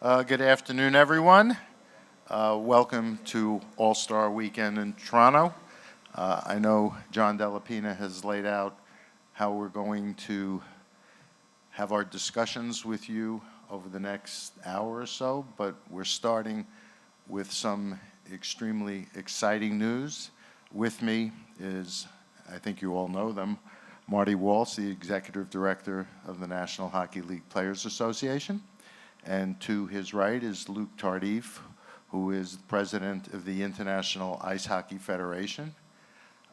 Good afternoon, everyone. Welcome to All-Star Weekend in Toronto. I know John Delapina has laid out how we're going to have our discussions with you over the next hour or so, but we're starting with some extremely exciting news. With me is, I think you all know them, Marty Walsh, the Executive Director of the National Hockey League Players Association. And to his right is Luke Tardif, who is the President of the International Ice Hockey Federation.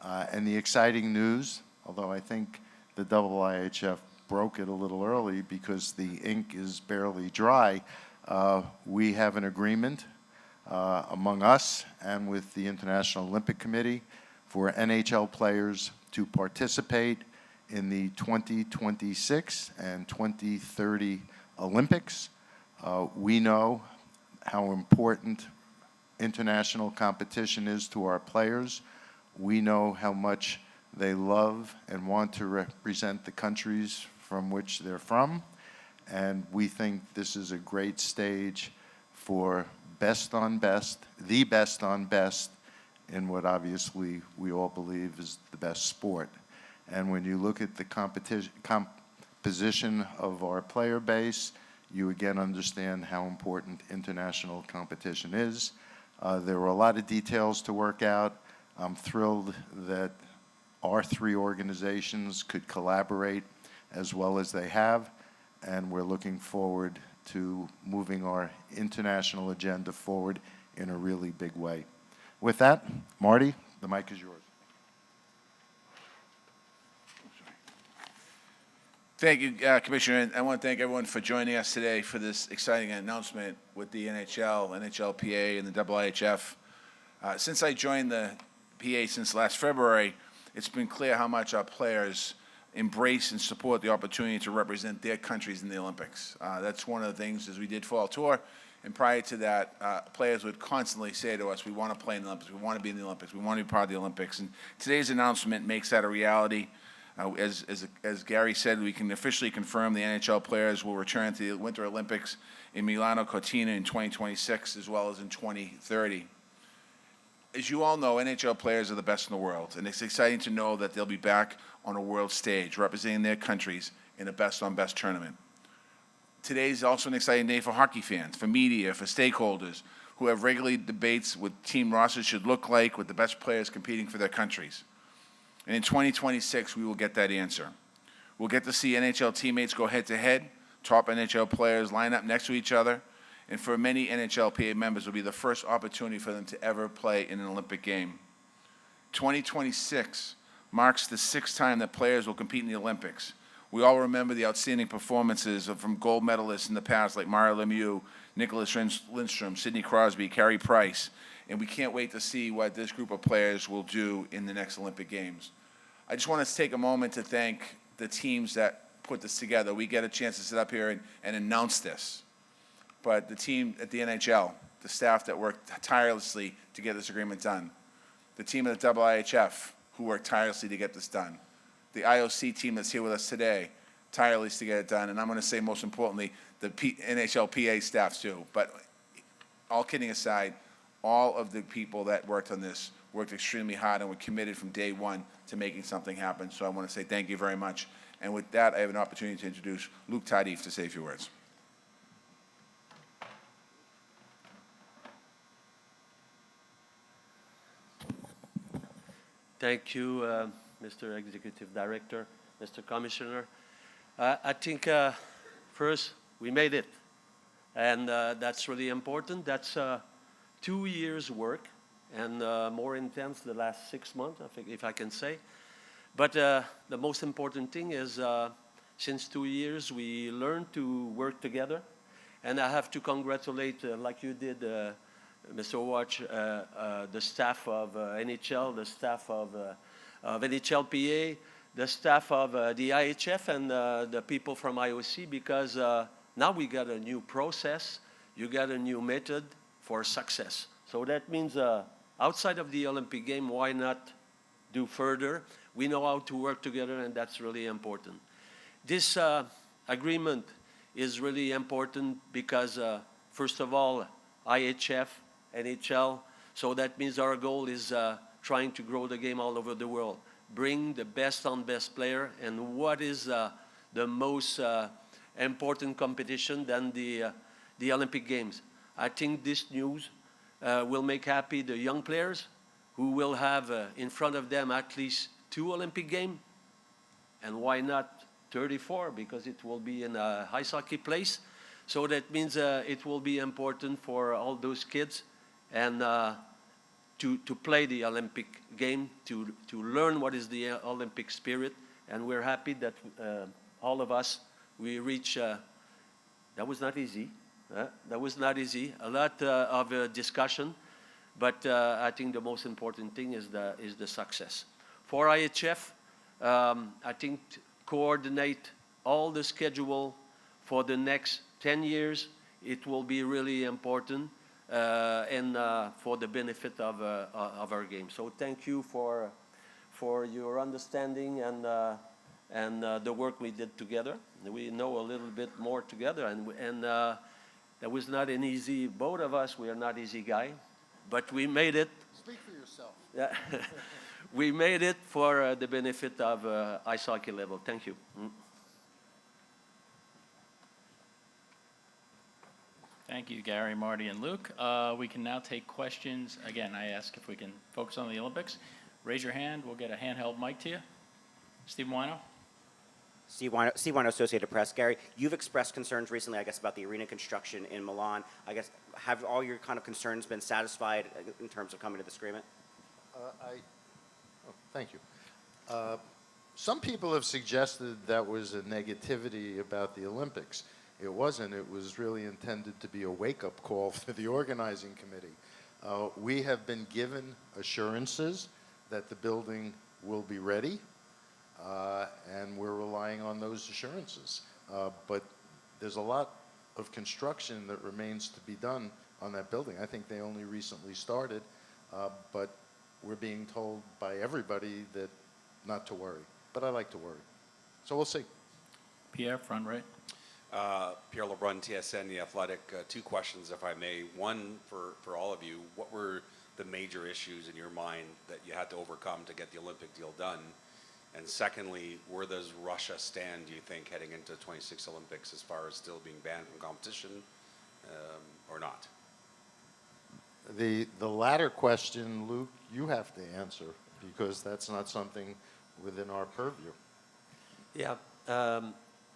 And the exciting news, although I think the IIHF broke it a little early because the ink is barely dry, we have an agreement among us and with the International Olympic Committee for NHL players to participate in the 2026 and 2030 Olympics. We know how important international competition is to our players. We know how much they love and want to represent the countries from which they're from. And we think this is a great stage for best on best, the best on best, in what obviously we all believe is the best sport. And when you look at the composition of our player base, you again understand how important international competition is. There were a lot of details to work out. I'm thrilled that our three organizations could collaborate as well as they have, and we're looking forward to moving our international agenda forward in a really big way. With that, Marty, the mic is yours. Thank you, Commissioner. And I want to thank everyone for joining us today for this exciting announcement with the NHL, NHLPA, and the IIHF. Since I joined the PA since last February, it's been clear how much our players embrace and support the opportunity to represent their countries in the Olympics. That's one of the things as we did Fall Tour. And prior to that, players would constantly say to us, we want to play in the Olympics, we want to be in the Olympics, we want to be part of the Olympics. And today's announcement makes that a reality. As Gary said, we can officially confirm the NHL players will return to the Winter Olympics in Milano Cortina in 2026 as well as in 2030. As you all know, NHL players are the best in the world, and it's exciting to know that they'll be back on a world stage representing their countries in a best-on-best tournament. Today is also an exciting day for hockey fans, for media, for stakeholders who have regularly debates what team rosters should look like with the best players competing for their countries. And in 2026, we will get that answer. We'll get to see NHL teammates go head-to-head, top NHL players line up next to each other, and for many NHLPA members, it will be the first opportunity for them to ever play in an Olympic game. 2026 marks the sixth time that players will compete in the Olympics. We all remember the outstanding performances from gold medalists in the past like Mario Lemieux, Nicholas Lindstrom, Sidney Crosby, Carey Price, and we can't wait to see what this group of players will do in the next Olympic Games. I just want to take a moment to thank the teams that put this together. We get a chance to sit up here and announce this. But the team at the NHL, the staff that worked tirelessly to get this agreement done, the team at the IIHF who worked tirelessly to get this done, the IOC team that's here with us today, tirelessly to get it done, and I'm going to say most importantly, the NHLPA staff too. But all kidding aside, all of the people that worked on this worked extremely hard and were committed from day one to making something happen. So I want to say thank you very much. And with that, I have an opportunity to introduce Luke Tardif to say a few words. Thank you, Mr. Executive Director, Mr. Commissioner. I think first, we made it. And that's really important. That's 2 years' work and more intense the last 6 months, I think, if I can say. But the most important thing is since 2 years, we learned to work together. And I have to congratulate, like you did, Mr. Walsh, the staff of NHL, the staff of NHLPA, the staff of the IHF, and the people from IOC, because now we got a new process, you got a new method for success. So that means outside of the Olympic game, why not do further? We know how to work together, and that's really important. This agreement is really important because first of all, IHF, NHL. So that means our goal is trying to grow the game all over the world. Bring the best on best player, and what is the most important competition than the Olympic Games. I think this news will make happy the young players who will have in front of them at least 2 Olympic Games, and why not 34, because it will be in a ice hockey place. So that means it will be important for all those kids and to play the Olympic game, to learn what is the Olympic spirit. And we're happy that all of us, we reach, that was not easy. That was not easy. A lot of discussion, but I think the most important thing is the success. For IHF, I think coordinate all the schedule for the next 10 years. It will be really important and for the benefit of our game. So thank you for your understanding and the work we did together. We know a little bit more together, and that was not an easy. Both of us, we are not easy guy, but we made it. Speak for yourself. Yeah. We made it for the benefit of ice hockey level. Thank you. Thank you, Gary, Marty, and Luke. We can now take questions. Again, I ask if we can focus on the Olympics. Raise your hand. We'll get a handheld mic to you. Steve Wino. Steve Wino, Associated Press. Gary, you've expressed concerns recently, I guess, about the arena construction in Milan. I guess, have all your kind of concerns been satisfied in terms of coming to this agreement? Thank you. Some people have suggested that was a negativity about the Olympics. It wasn't. It was really intended to be a wake-up call for the organizing committee. We have been given assurances that the building will be ready, and we're relying on those assurances. But there's a lot of construction that remains to be done on that building. I think they only recently started, but we're being told by everybody that not to worry. But I like to worry. So we'll see. Pierre, front right. Pierre Lebrun, TSN, The Athletic. 2 questions, if I may. One for all of you. What were the major issues in your mind that you had to overcome to get the Olympic deal done? And secondly, where does Russia stand, do you think, heading into the 26 Olympics as far as still being banned from competition or not? The latter question, Luke, you have to answer, because that's not something within our purview. Yeah.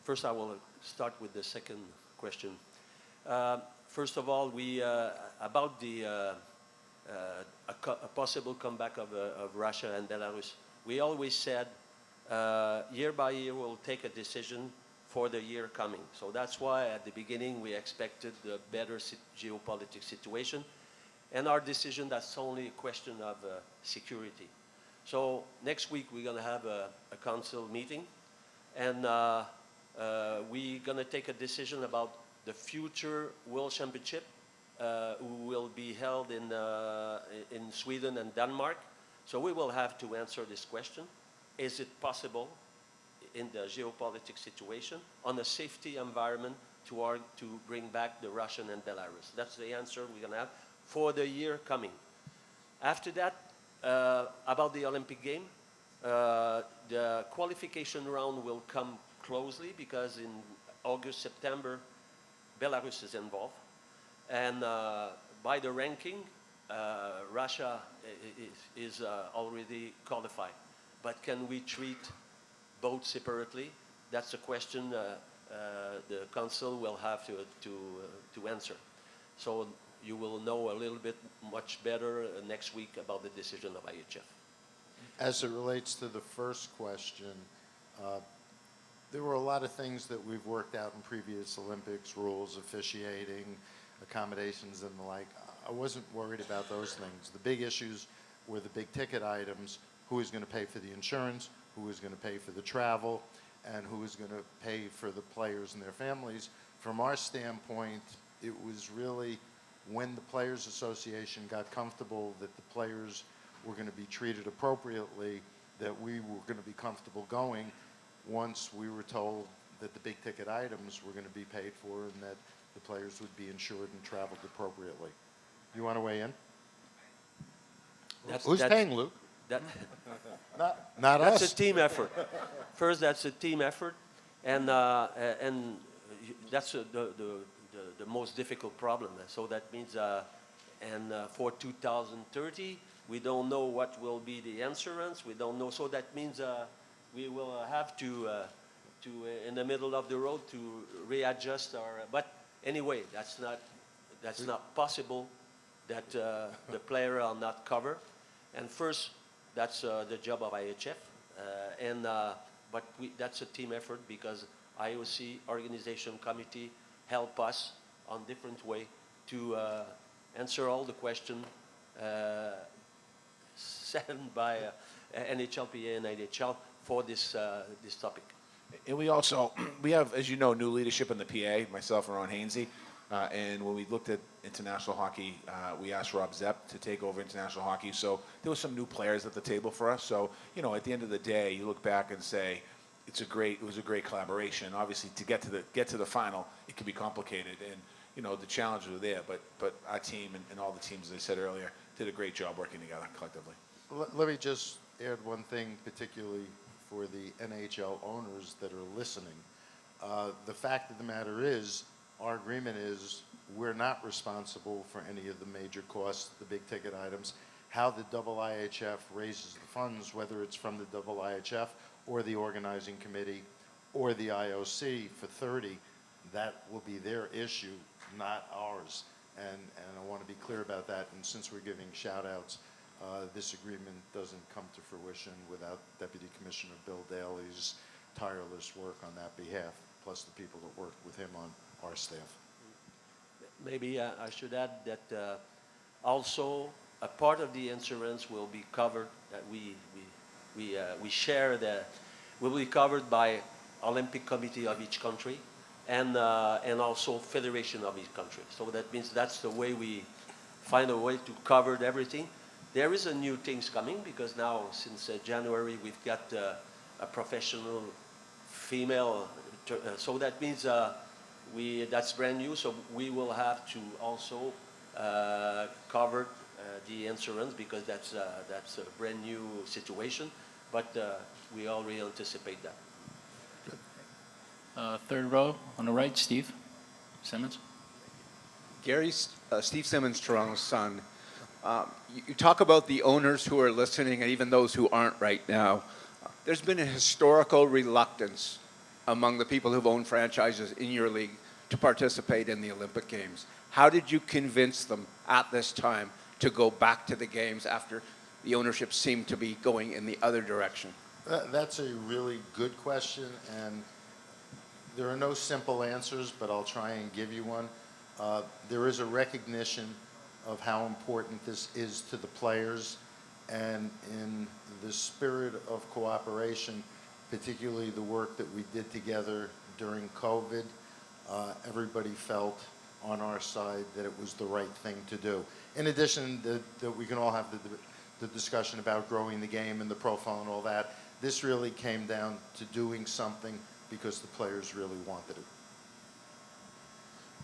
First, I will start with the second question. First of all, we about the a possible comeback of Russia and Belarus. We always said year by year we'll take a decision for the year coming. So that's why at the beginning we expected a better geopolitical situation, and our decision, that's only a question of security. So next week we're going to have a council meeting, and we're going to take a decision about the future World Championship, who will be held in Sweden and Denmark. So we will have to answer this question. Is it possible in the geopolitical situation on a safety environment to bring back the Russian and Belarus? That's the answer we're going to have for the year coming. After that, about the Olympic game, the qualification round will come closely because in August, September, Belarus is involved. And by the ranking, Russia is already qualified. But can we treat both separately? That's a question the council will have to answer. So you will know a little bit much better next week about the decision of IHF. As it relates to the first question, there were a lot of things that we've worked out in previous Olympics, rules, officiating, accommodations, and the like. I wasn't worried about those things. The big issues were the big ticket items: who is going to pay for the insurance, who is going to pay for the travel, and who is going to pay for the players and their families. From our standpoint, it was really when the Players Association got comfortable that the players were going to be treated appropriately, that we were going to be comfortable going once we were told that the big ticket items were going to be paid for and that the players would be insured and traveled appropriately. You want to weigh in? Who's paying, Luke? That, Not us. that's a team effort. First, that's a team effort, and that's the most difficult problem. So that means, for 2030, we don't know what will be the insurance. We don't know. So that means we will have to in the middle of the road to readjust our. But anyway, that's not possible. That the player are not covered, and first. That's the job of IHF, but that's a team effort because IOC organization committee help us on different way to answer all the questions sent by NHLPA and IHL for this topic. And we have, as you know, new leadership in the PA, myself and Ron Hainsey. And when we looked at international hockey, we asked Rob Zepp to take over international hockey. So there were some new players at the table for us. So, you know, at the end of the day, you look back and say, it was a great collaboration. Obviously, to get to the final, it can be complicated. And, you know, the challenges were there. But our team and all the teams, as I said earlier, did a great job working together collectively. Let me just add one thing, particularly for the NHL owners that are listening. The fact of the matter is, our agreement is we're not responsible for any of the major costs, the big ticket items. How the IIHF raises the funds, whether it's from the IIHF or the organizing committee or the IOC for 30, that will be their issue, not ours. And I want to be clear about that. And since we're giving shout outs, this agreement doesn't come to fruition without Deputy Commissioner Bill Daly's tireless work on that behalf, plus the people that work with him on our staff. Maybe I should add that also a part of the insurance will be covered, that we share will be covered by Olympic Committee of each country and also Federation of each country. So that means that's the way we find a way to cover everything. There is a new things coming because now since January we've got a professional female, so that means that's brand new, so we will have to also cover the insurance because that's a brand new situation, but we already anticipate that. Third row on the right, Steve Simmons. Gary, Steve Simmons, Toronto Sun. You talk about the owners who are listening and even those who aren't right now. There's been a historical reluctance among the people who've owned franchises in your league to participate in the Olympic Games. How did you convince them at this time to go back to the Games after the ownership seemed to be going in the other direction? That's a really good question, and there are no simple answers, but I'll try and give you one. There is a recognition of how important this is to the players, and in the spirit of cooperation, particularly the work that we did together during COVID, everybody felt on our side that it was the right thing to do. In addition, that we can all have the discussion about growing the game and the profile and all that. This really came down to doing something because the players really wanted it.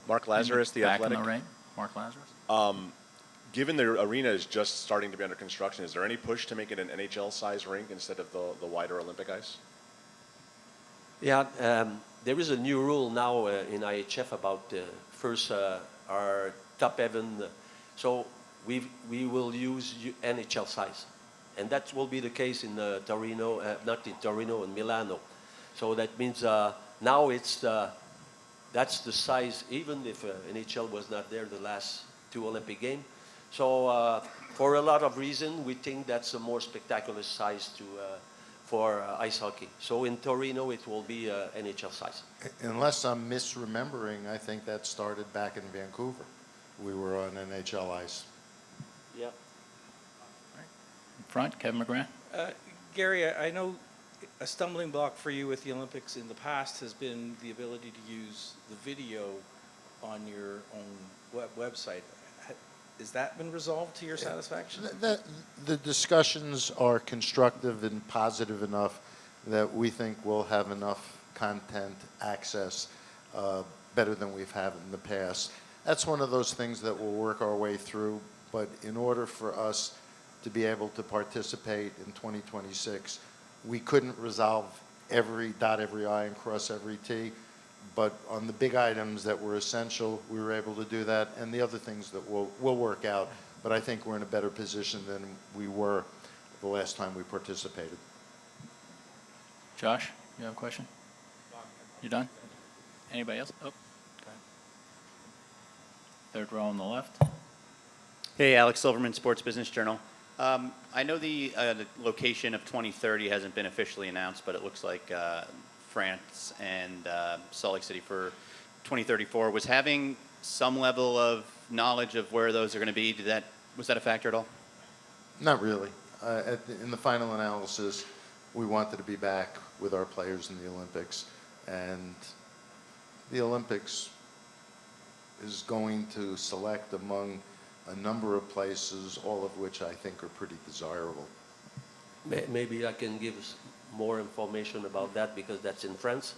Mark Lazarus, The Back Athletic. on the right, Mark Lazarus. Given the arena is just starting to be under construction, is there any push to make it an NHL-sized rink instead of the wider Olympic ice? Yeah, there is a new rule now in IHF about first our top heaven. So we will use NHL size, and that will be the case in Torino, not in Torino, in Milano. So that means now that's the size, even if NHL was not there the last two Olympic Games. So for a lot of reasons, we think that's a more spectacular size for ice hockey. So in Torino, it will be NHL size. Unless I'm misremembering, I think that started back in Vancouver. We were on NHL ice. Yeah. In front, Kevin McGrath. Gary, I know a stumbling block for you with the Olympics in the past has been the ability to use the video on your own website. Has that been resolved to your satisfaction? The discussions are constructive and positive enough that we think we'll have enough content access. better than we've had in the past. That's one of those things that we'll work our way through, but in order for us to be able to participate in 2026, we couldn't resolve dot every I and cross every T, but on the big items that were essential, we were able to do that, and the other things that we'll work out, but I think we're in a better position than we were the last time we participated. Josh, you have a question? You done? Anybody else? Oh, go ahead. Third row on the left. Hey, Alex Silverman, Sports Business Journal. I know the location of 2030 hasn't been officially announced, but it looks like France and Salt Lake City for 2034. Was having some level of knowledge of where those are going to be, was that a factor at all? Not really. In the final analysis, we wanted to be back with our players in the Olympics, and the Olympics is going to select among a number of places, all of which I think are pretty desirable. Maybe I can give more information about that because that's in France.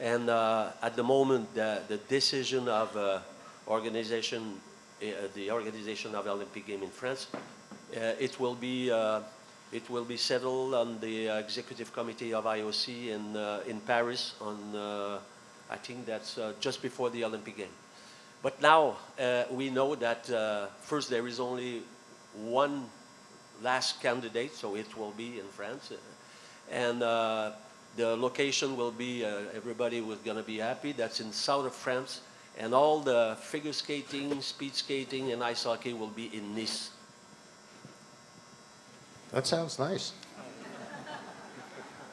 And at the moment, the decision of the organization of the Olympic Games in France, it will be settled on the executive committee of IOC in Paris on I think that's just before the Olympic Games. But now we know that first there is only one last candidate, so it will be in France, and the location will be everybody was going to be happy. That's in south of France, and all the figure skating, speed skating, and ice hockey will be in Nice. That sounds nice.